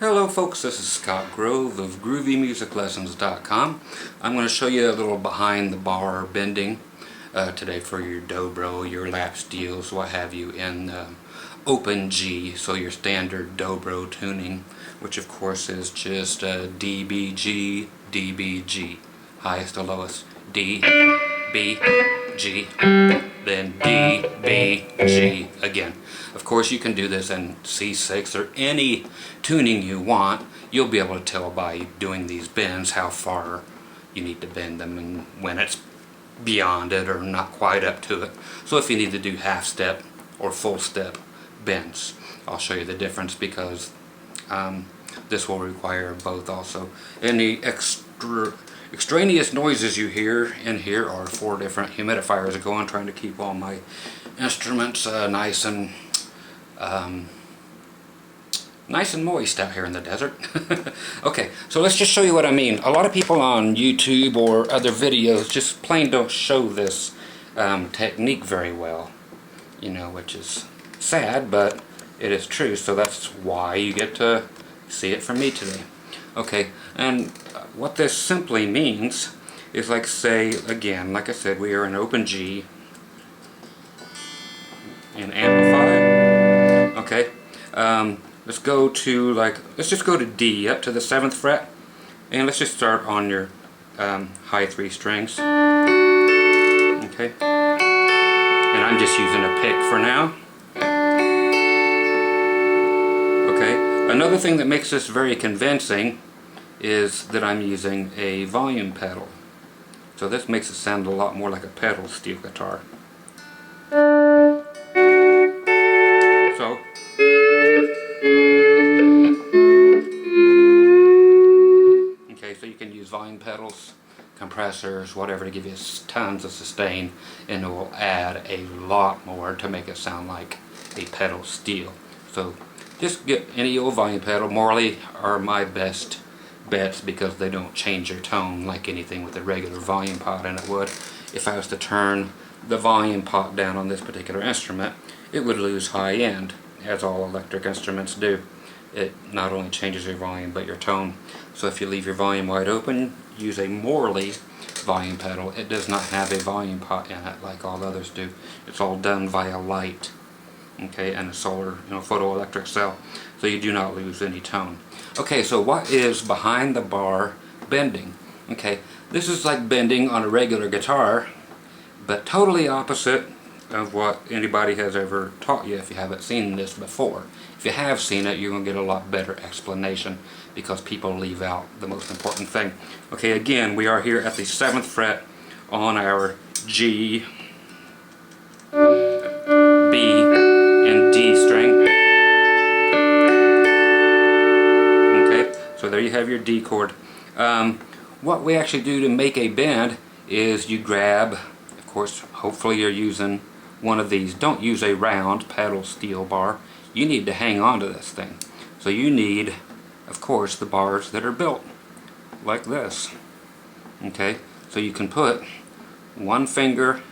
Hello folks, this is Scott Grove of GroovyMusicLessons.com. I'm going to show you a little behind the bar bending today for your Dobro, your lap steels, what have you, in open G, so your standard Dobro tuning, which of course is just DBG, DBG, highest to lowest, D, B, G, then D, B, G again. Of course you can do this in C6 or any tuning you want. You'll be able to tell by doing these bends how far you need to bend them and when it's beyond it or not quite up to it. So if you need to do half step or full step bends, I'll show you the difference because this will require both also. Any extraneous noises you hear in here are 4 different humidifiers that go on, trying to keep all my instruments nice and moist out here in the desert. Okay, so let's just show you what I mean. A lot of people on YouTube or other videos just plain don't show this technique very well, you know, which is sad, but it is true, so that's why you get to see it from me today. Okay, and what this simply means is, like, say again, like I said, we are in open G and amplify. Okay, let's go to, let's just go to D up to the 7th fret, and let's just start on your high 3 strings. Okay, and I'm just using a pick for now. Okay, another thing that makes this very convincing is that I'm using a volume pedal. So this makes it sound a lot more like a pedal steel guitar. So okay, so you can use volume pedals, compressors, whatever, to give you tons of sustain, and it will add a lot more to make it sound like a pedal steel. So just get any old volume pedal. Morley are my best bets because they don't change your tone like anything with a regular volume pot in it would. If I was to turn the volume pot down on this particular instrument, it would lose high end, as all electric instruments do. It not only changes your volume but your tone. So if you leave your volume wide open, use a Morley volume pedal. It does not have a volume pot in it like all others do. It's all done via light, okay, and a solar, photoelectric cell, so you do not lose any tone. Okay, so what is behind the bar bending? Okay, this is like bending on a regular guitar, but totally opposite of what anybody has ever taught you if you haven't seen this before. If you have seen it, you're going to get a lot better explanation because people leave out the most important thing. Okay, again, we are here at the 7th fret on our G, B, and D string. Okay, so there you have your D chord. What we actually do to make a bend is you grab, of course, hopefully you're using one of these. Don't use a round pedal steel bar. You need to hang on to this thing. So you need, of course, the bars that are built like this. Okay, so you can put one finger,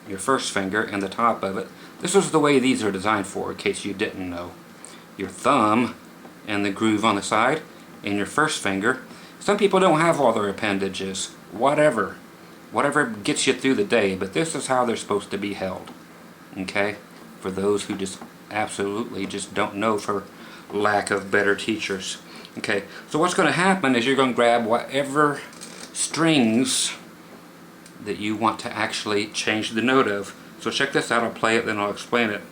your first finger, in the top of it. This is the way these are designed for, in case you didn't know. Your thumb and the groove on the side, and your first finger. Some people don't have all their appendages. Whatever gets you through the day, but this is how they're supposed to be held. Okay, for those who just absolutely just don't know for lack of better teachers. Okay, so what's going to happen is you're going to grab whatever strings that you want to actually change the note of. So check this out, I'll play it, then I'll explain it.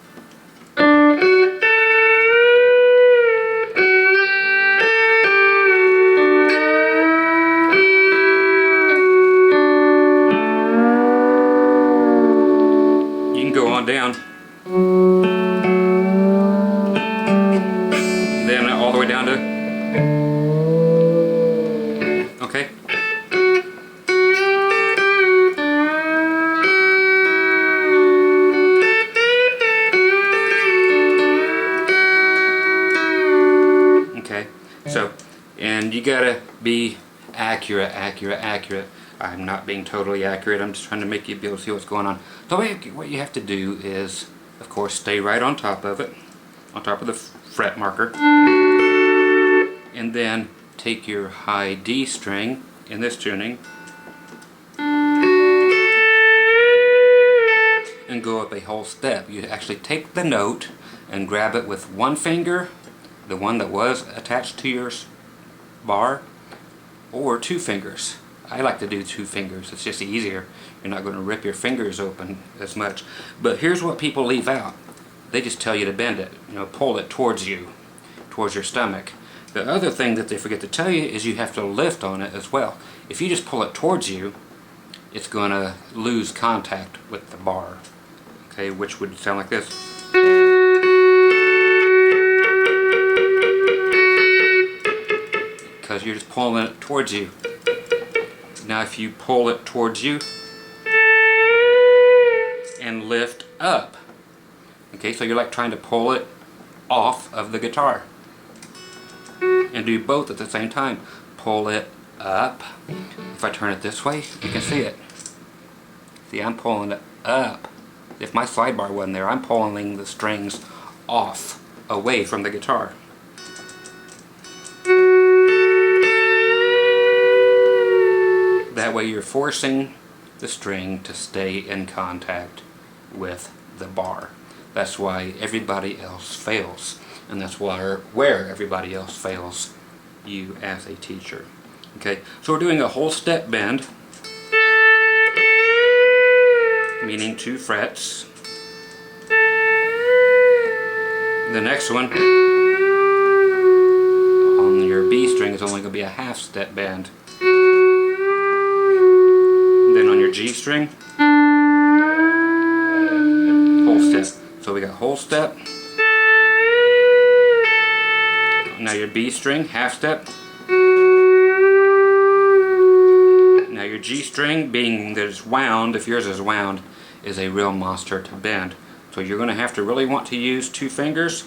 You can go on down, then all the way down to, okay. Okay, so, and you gotta be accurate. I'm not being totally accurate, I'm just trying to make you be able to see what's going on. So what you have to do is, of course, stay right on top of it, on top of the fret marker. and then take your high D string in this tuning and go up a whole step. You actually take the note and grab it with one finger, the one that was attached to your bar, or two fingers. I like to do two fingers, it's just easier. You're not going to rip your fingers open as much. But here's what people leave out. They just tell you to bend it, pull it towards you, towards your stomach. The other thing that they forget to tell you is you have to lift on it as well. If you just pull it towards you, it's going to lose contact with the bar. Okay, which would sound like this. Because you're just pulling it towards you. Now if you pull it towards you and lift up, okay, so you're like trying to pull it off of the guitar, and do both at the same time. Pull it up. If I turn it this way, you can see it. See, I'm pulling it up. If my slide bar wasn't there, I'm pulling the strings off, away from the guitar. That way you're forcing the string to stay in contact with the bar. That's why everybody else fails. And that's where everybody else fails you as a teacher. Okay, so we're doing a whole step bend, meaning 2 frets. The next one on your B string is only going to be a half step bend. Then on your G string, whole step. So we got whole step. Now your B string, half step. Now your G string, being that it's wound, if yours is wound, is a real monster to bend. So you're going to have to really want to use 2 fingers,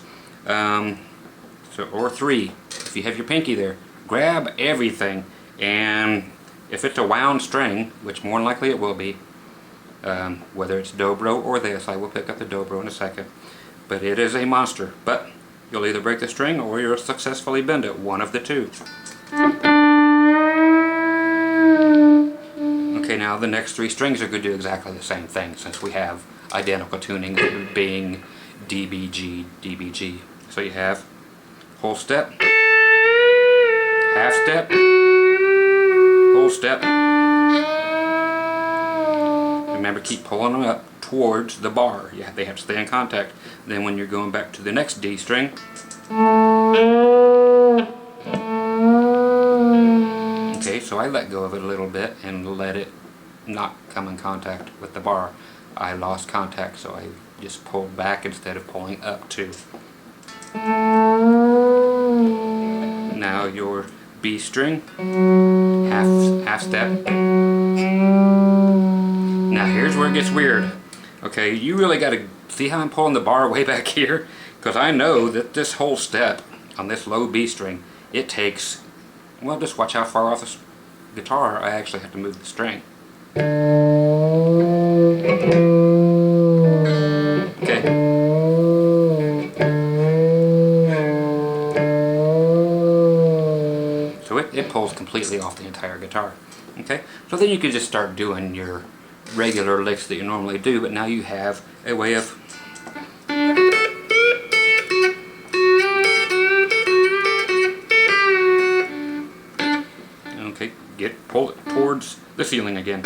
or 3. If you have your pinky there, grab everything, and if it's a wound string, which more than likely it will be, whether it's Dobro or this, I will pick up the Dobro in a second, but it is a monster. But you'll either break the string or you'll successfully bend it, one of the two. Okay, now the next 3 strings are going to do exactly the same thing, since we have identical tuning being DBG, DBG. So you have whole step, half step, whole step. Remember, keep pulling them up towards the bar. Yeah, they have to stay in contact. Then when you're going back to the next D string, okay, so I let go of it a little bit and let it not come in contact with the bar. I lost contact, so I just pulled back instead of pulling up too. Now your B string, half step. Now here's where it gets weird. Okay, you really got to see how I'm pulling the bar way back here, because I know that this whole step on this low B string, it takes, well, just watch how far off the guitar I actually have to move the string. Okay. So it pulls completely off the entire guitar. Okay, so then you can just start doing your regular licks that you normally do, but now you have a way of pull it towards the ceiling again.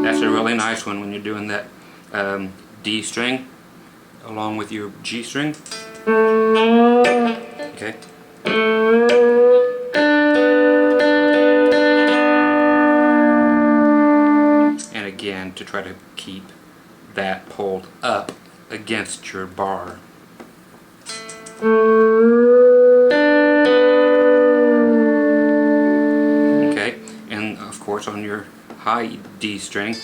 That's a really nice one when you're doing that D string along with your G string. Okay. And again, to try to keep that pulled up against your bar. Okay, and of course on your high D string,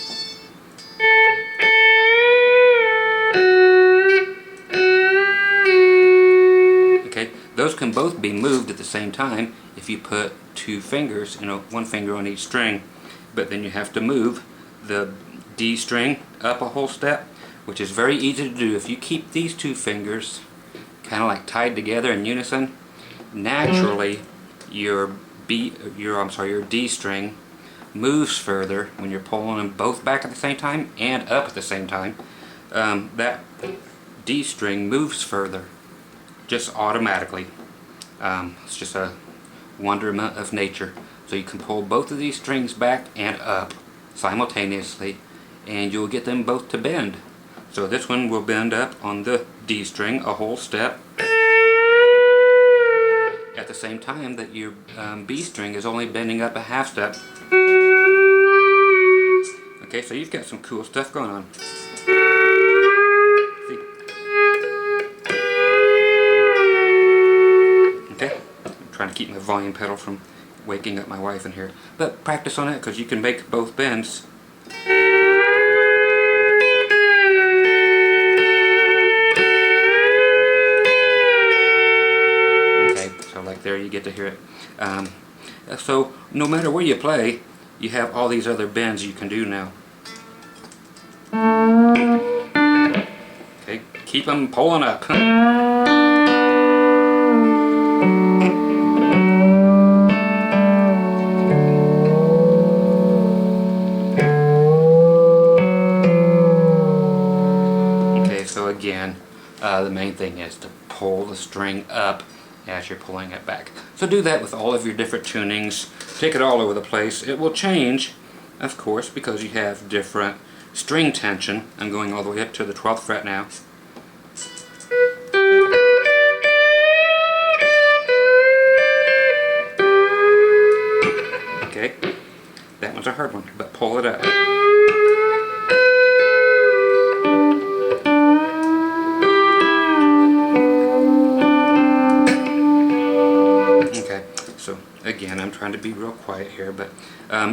okay, those can both be moved at the same time if you put 2 fingers, one finger on each string, but then you have to move the D string up a whole step, which is very easy to do. If you keep these two fingers kind of like tied together in unison, naturally your D string moves further when you're pulling them both back at the same time and up at the same time. That D string moves further just automatically. It's just a wonderment of nature. So you can pull both of these strings back and up simultaneously, and you'll get them both to bend. So this one will bend up on the D string a whole step at the same time that your B string is only bending up a half step. Okay, so you've got some cool stuff going on. See? Okay, I'm trying to keep my volume pedal from waking up my wife in here. But practice on it, because you can make both bends. Okay, so like there you get to hear it. So no matter where you play, you have all these other bends you can do now. Okay, keep them pulling up. Okay, so again, the main thing is to pull the string up as you're pulling it back. So do that with all of your different tunings. Take it all over the place. It will change, of course, because you have different string tension. I'm going all the way up to the 12th fret now. Okay, that one's a hard one, but pull it up. Okay, so again, I'm trying to be real quiet here, but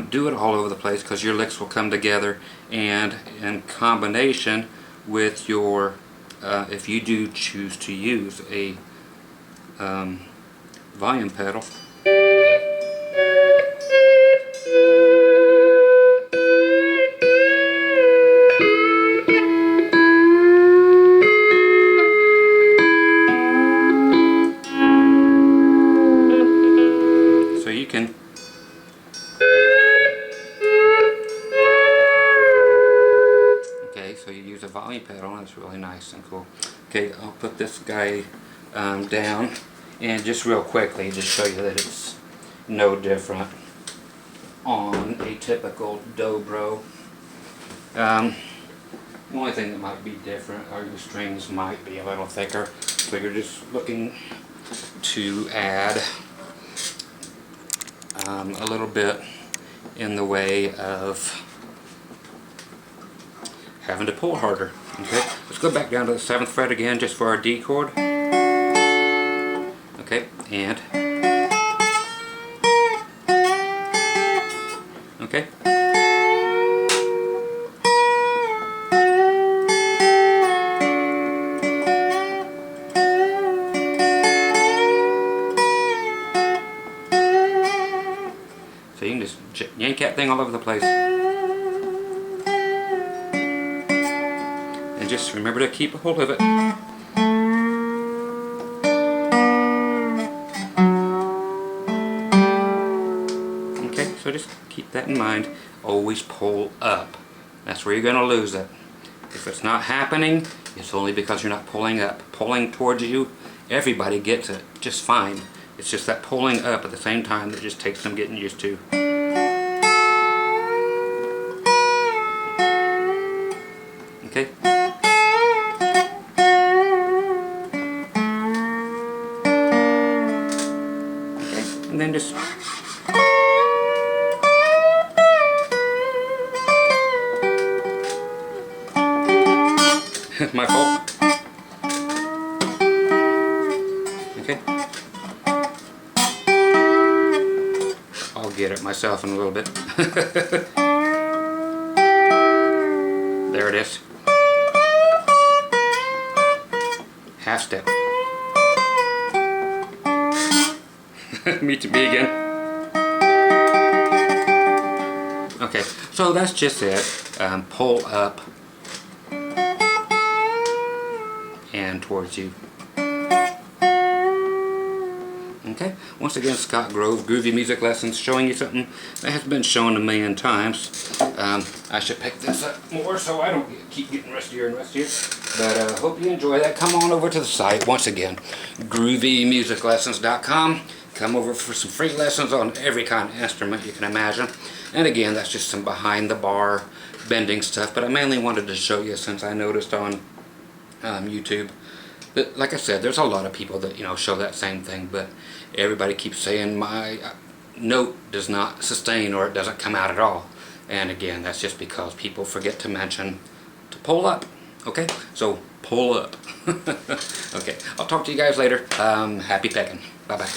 do it all over the place, because your licks will come together, and in combination with your, if you do choose to use a volume pedal, so you can so you use a volume pedal, and it's really nice and cool. Okay, I'll put this guy down, and just real quickly just show you that it's no different on a typical Dobro. The only thing that might be different are your strings might be a little thicker, so you're just looking to add a little bit in the way of having to pull harder. Okay, let's go back down to the 7th fret again, just for our D chord. Okay, and okay. So you can just yank that thing all over the place. And just remember to keep a hold of it. Okay, so just keep that in mind. Always pull up. That's where you're going to lose it. If it's not happening, it's only because you're not pulling up. Pulling towards you, everybody gets it just fine. It's just that pulling up at the same time that just takes some getting used to. Okay? Okay, and then just my fault. Okay. I'll get it myself in a little bit. There it is. Half step. Me again. Okay, so that's just it. Pull up. and towards you. Okay, once again, Scott Grove, Groovy Music Lessons, showing you something that has been shown a million times. I should pick this up more so I don't keep getting rustier and rustier. But hope you enjoy that. Come on over to the site, once again, groovymusiclessons.com. Come over for some free lessons on every kind of instrument you can imagine. And again, that's just some behind the bar bending stuff, but I mainly wanted to show you since I noticed on YouTube. But like I said, there's a lot of people that, you know, show that same thing, but everybody keeps saying my note does not sustain or it doesn't come out at all. And again, that's just because people forget to mention to pull up. Okay, so pull up. Okay, I'll talk to you guys later. Happy pecking. Bye-bye.